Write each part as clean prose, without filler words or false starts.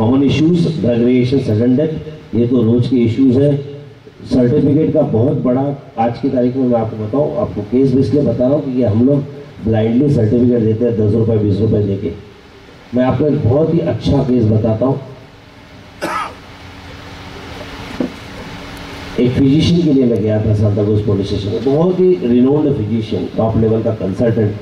Common issues, drug reaction, sudden death, ये तो रोज के इश्यूज हैं। सर्टिफिकेट का बहुत बड़ा आज की तारीख में मैं आपको बताऊं, आपको केस भी इसलिए बता रहा हूँ क्योंकि हम लोग ब्लाइंडली सर्टिफिकेट देते हैं 10 रुपये 20 रुपये देके। मैं आपको एक बहुत ही अच्छा केस बताता हूँ। एक फिजिशियन के लिए मैं गया था सांताक्रूज पुलिस स्टेशन में, बहुत ही रिनोन्ड फिजिशियन, टॉप लेवल का कंसल्टेंट।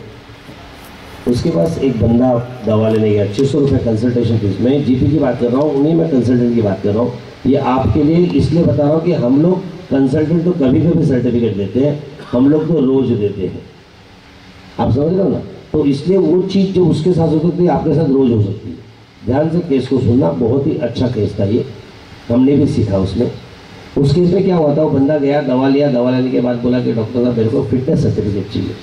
उसके पास एक बंदा दवा लेने गया, 600 रुपये कंसल्टेशन फीस। मैं जीपी की बात कर रहा हूँ, उन्हीं मैं कंसल्टेंट की बात कर रहा हूँ। ये आपके लिए इसलिए बता रहा हूँ कि हम लोग कंसल्टेंट तो कभी कभी सर्टिफिकेट देते हैं, हम लोग तो रोज देते हैं। आप समझ रहे हो ना? तो इसलिए वो चीज़ जो उसके साथ हो सकती है आपके साथ रोज हो सकती है। ध्यान से केस को सुनना, बहुत ही अच्छा केस था ये, हमने भी सीखा उसमें। उस केस में क्या हुआ था, वो बंदा गया, दवा लिया, दवा लेने के बाद बोला कि डॉक्टर साहब मेरे को फिटनेस सर्टिफिकेट चाहिए।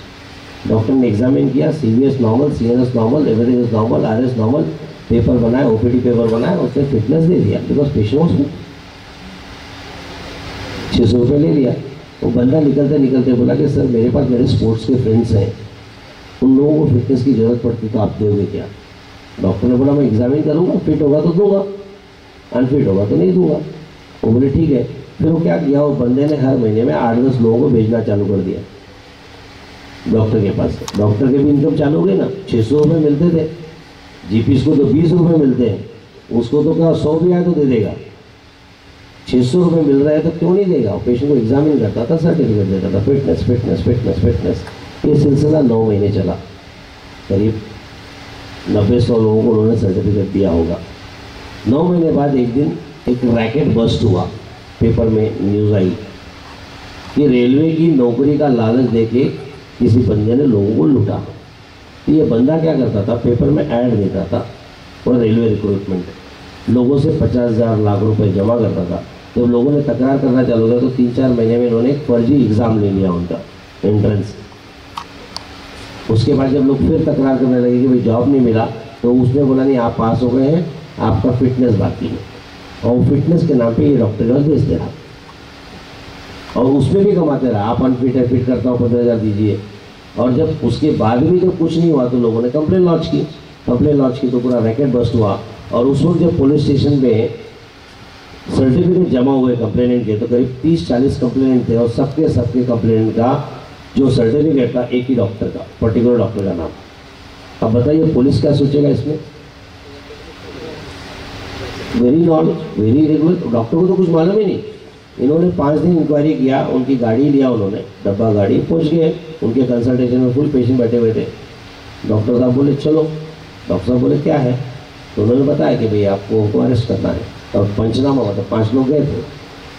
डॉक्टर ने एग्जामिन किया, CVS normal, CNS normal, average is normal, RS normal, paper बनाया, OPD पेपर बनाया, उसने फिटनेस दे दिया बिकॉज पेशेंट उसमें 600 रुपये ले लिया। वो बंदा निकलते निकलते बोला कि सर मेरे पास मेरे स्पोर्ट्स के फ्रेंड्स हैं, उन लोगों को फिटनेस की ज़रूरत पड़ती तो आप दोगे क्या? डॉक्टर ने बोला मैं एग्जामिन करूँगा, फिट होगा तो दूंगा, अनफिट होगा तो नहीं दूंगा। वो बोले ठीक है। फिर वो क्या किया, वो बंदे ने हर महीने में 8-10 लोगों को भेजना चालू कर दिया डॉक्टर के पास। डॉक्टर के भी इनकम चालू हो गई ना, 600 रुपये मिलते थे, जीपीस को तो 20 रुपये मिलते हैं, उसको तो क्या 100 भी आए तो दे देगा। 600 रुपये मिल रहा है तो क्यों नहीं देगा? पेशेंट को एग्जामिन करता था, सर्टिफिकेट देता था, फिटनेस फिटनेस फिटनेस फिटनेस। ये सिलसिला 9 महीने चला, करीब 90-100 लोगों को उन्होंने सर्टिफिकेट दिया होगा। 9 महीने बाद एक दिन एक रैकेट बस्ट हुआ, पेपर में न्यूज़ आई कि रेलवे की नौकरी का लालच देके किसी बंदे ने लोगों को लूटा। ये बंदा क्या करता था, पेपर में ऐड देता था और रेलवे रिक्रूटमेंट, लोगों से 50,000 लाख रुपए जमा करता था। जब लोगों ने तकरार करना चालू किया तो 3-4 महीने में इन्होंने एक फर्जी एग्ज़ाम ले लिया उनका, एंट्रेंस। उसके बाद जब लोग फिर तकरार करने लगे कि भाई जॉब नहीं मिला, तो उसने बोला नहीं आप पास हो गए हैं, आपका फिटनेस बाकी है। और फिटनेस के नाम पे ये डॉक्टर का बेच दे रहा और उसमें भी कमाते रहा। आप अनफिट है, फिट करता हूँ 15,000 दीजिए। और जब उसके बाद भी जब कुछ नहीं हुआ तो लोगों ने कंप्लेन लॉन्च की। कंप्लेन लॉन्च की तो पूरा रैकेट बस्ट हुआ। और उस वक्त जब पुलिस स्टेशन पे सर्टिफिकेट जमा हुए कंप्लेनेंट के, तो करीब 30-40 कंप्लेनेंट थे और सबके कंप्लेनेंट का जो सर्टिफिकेट था एक ही डॉक्टर का, पर्टिकुलर डॉक्टर का नाम। अब बताइए पुलिस क्या सोचेगा इसमें? Very knowledge, very regular, doctor को तो कुछ मालूम ही नहीं। इन्होंने 5 दिन इंक्वायरी किया, उनकी गाड़ी लिया उन्होंने, डब्बा गाड़ी, पहुंच गए उनके कंसल्टेशन में, फुल पेशेंट बैठे हुए थे। डॉक्टर साहब बोले चलो। डॉक्टर साहब बोले क्या है? तो उन्होंने बताया कि भाई आपको अरेस्ट करना है और पंचनामा हुआ था। 5 लोग गए थे।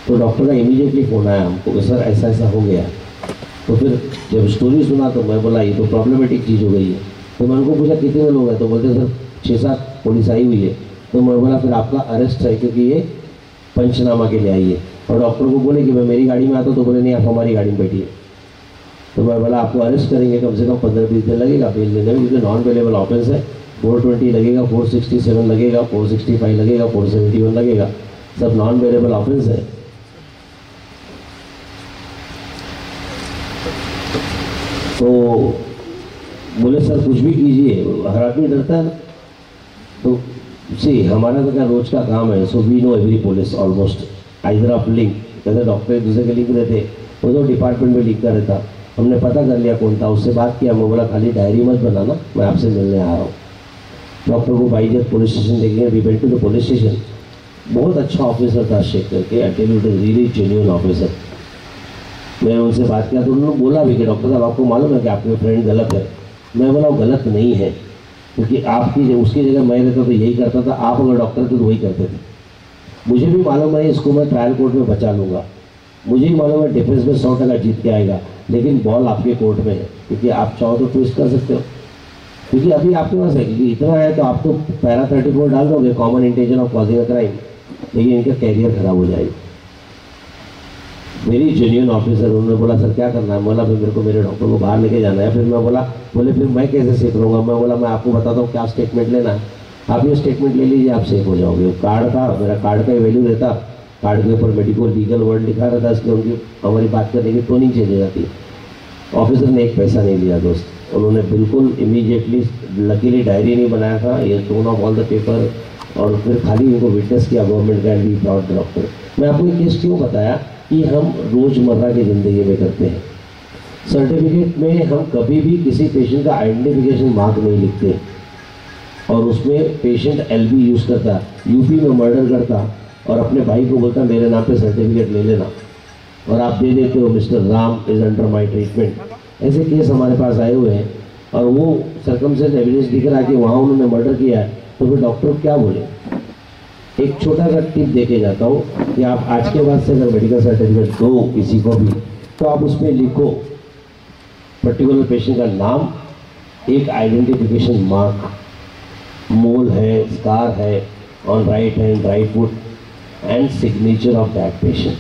तो डॉक्टर का इमीडिएटली फ़ोन आया हमको कि सर ऐसा ऐसा हो गया। तो फिर जब स्टोरी सुना तो मैं बोला ये तो प्रॉब्लमेटिक चीज़ हो गई है। तो मैं उनको पूछा कितने लोग हैं? तो बोलते सर 6-7 पुलिस आई हुई है। तो मैं बोला फिर आपका अरेस्ट है क्योंकि ये पंचनामा के लिए आई है। और डॉक्टर को बोले कि मैं मेरी गाड़ी में आता हूँ, तो बोले नहीं आप हमारी गाड़ी में बैठिए। तो मैं बोला आपको अरेस्ट करेंगे, कम से कम 15-20 दिन लगेगा बेल लेने में, क्योंकि नॉन बेलेबल ऑफेंस है। 420 लगेगा, 467 लगेगा, 465 लगेगा, 471 लगेगा, सब नॉन बेलेबल ऑफेंस है। तो बोले सर कुछ भी कीजिए, हर आदमी डरता है ना। तो सी हमारा तो क्या रोज का काम है, so we know every police almost, either of link, कहते डॉक्टर एक दूसरे के लिंक रहते, वो तो डिपार्टमेंट में लिंक का रहता। हमने पता कर लिया कौन था, उससे बात किया। मैं बोला खाली डायरी मत बनाना, मैं आपसे मिलने आ रहा हूँ। डॉक्टर को बाईजत पुलिस स्टेशन देखेंगे, we went to the police station. बहुत अच्छा ऑफिसर था शेख करके, I tell you it is really genuine officer. मैं उनसे बात किया तो उन्होंने बोला भी कि डॉक्टर साहब आपको मालूम है कि आपके फ्रेंड गलत है। मैं बोला वो गलत नहीं है, क्योंकि आपकी उसकी जगह मैं रहता तो यही करता था, आप अगर डॉक्टर थे तो वही करते थे। मुझे भी मालूम है इसको मैं ट्रायल कोर्ट में बचा लूँगा, मुझे भी मालूम है डिफेंस में 100% जीत के आएगा, लेकिन बॉल आपके कोर्ट में है, क्योंकि आप चाहो तो ट्विस्ट कर सकते हो। क्योंकि अभी आपके पास है, क्योंकि इतना है तो आप तो पैरा 34 डाल दोगे, common intention of causing a crime, लेकिन इनका कैरियर खराब हो जाएगा। मेरी जेन्युइन ऑफिसर, उन्होंने बोला सर क्या करना है? बोला फिर मेरे को मेरे डॉक्टर को बाहर लेके जाना है। फिर मैं बोला, बोले फिर मैं कैसे सेफ रहूँगा? मैं बोला मैं आपको बताता हूँ क्या स्टेटमेंट लेना है, आप ये स्टेटमेंट ले लीजिए, आप सेफ हो जाओगे। कार्ड था, मेरा कार्ड का वैल्यू रहता, कार्ड के ऊपर मेडिकल लीगल वर्ड लिखा रहता, इसलिए उनकी हमारी बात करने की टोनिंग चेंज हो जाती। ऑफिसर ने एक पैसा नहीं लिया दोस्त, उन्होंने बिल्कुल इमीडिएटली, लकीली डायरी नहीं बनाया था, ये tone of all the paper, और फिर खाली उनको विटनेस किया government can be proud doctor. मैं आपको ये केस क्यों बताया कि हम रोज़मर्रा की ज़िंदगी में करते हैं। सर्टिफिकेट में हम कभी भी किसी पेशेंट का आइडेंटिफिकेशन मार्क नहीं लिखते और उसमें पेशेंट एलबी यूज़ करता, यूपी में मर्डर करता और अपने भाई को बोलता मेरे नाम पे सर्टिफिकेट ले लेना और आप दे देते हो mister Ram is under my treatment. ऐसे केस हमारे पास आए हुए हैं और वो सर्कमस्टेंस एविडेंस दिख रहा है कि वहाँ उन्होंने मर्डर किया है, तो फिर डॉक्टर क्या बोले। एक छोटा सा टिप देके जाता हूँ कि आप आज के बाद से अगर मेडिकल सर्टिफिकेट दो किसी को भी, तो आप उसमें लिखो पर्टिकुलर पेशेंट का नाम, एक आइडेंटिफिकेशन मार्क, मोल है, स्कार है on right hand, right foot and signature of that patient.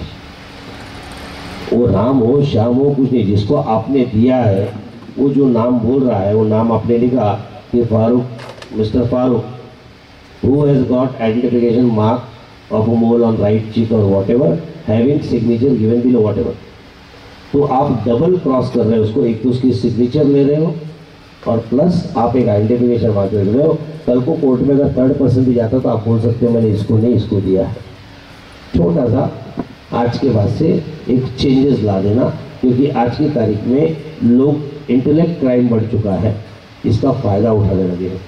वो राम हो, श्याम हो, कुछ नहीं, जिसको आपने दिया है वो जो नाम बोल रहा है वो नाम आपने लिखा कि Farooq, mister Farooq who has got identification mark of a mole on right cheek or whatever having signature given below whatever। तो आप डबल क्रॉस कर रहे हो उसको, एक तो उसकी सिग्नेचर ले रहे हो और प्लस आप एक आइडेंटिफिकेशन मार्क ले रहे हो। कल को कोर्ट में अगर थर्ड पर्सन भी जाता तो आप बोल सकते हो मैंने इसको नहीं इसको दिया है। छोटा सा आज के बाद से एक चेंजेस ला देना, क्योंकि आज की तारीख में लोग इंटेलेक्ट क्राइम बढ़ चुका है, इसका फ़ायदा उठाने लगे हैं।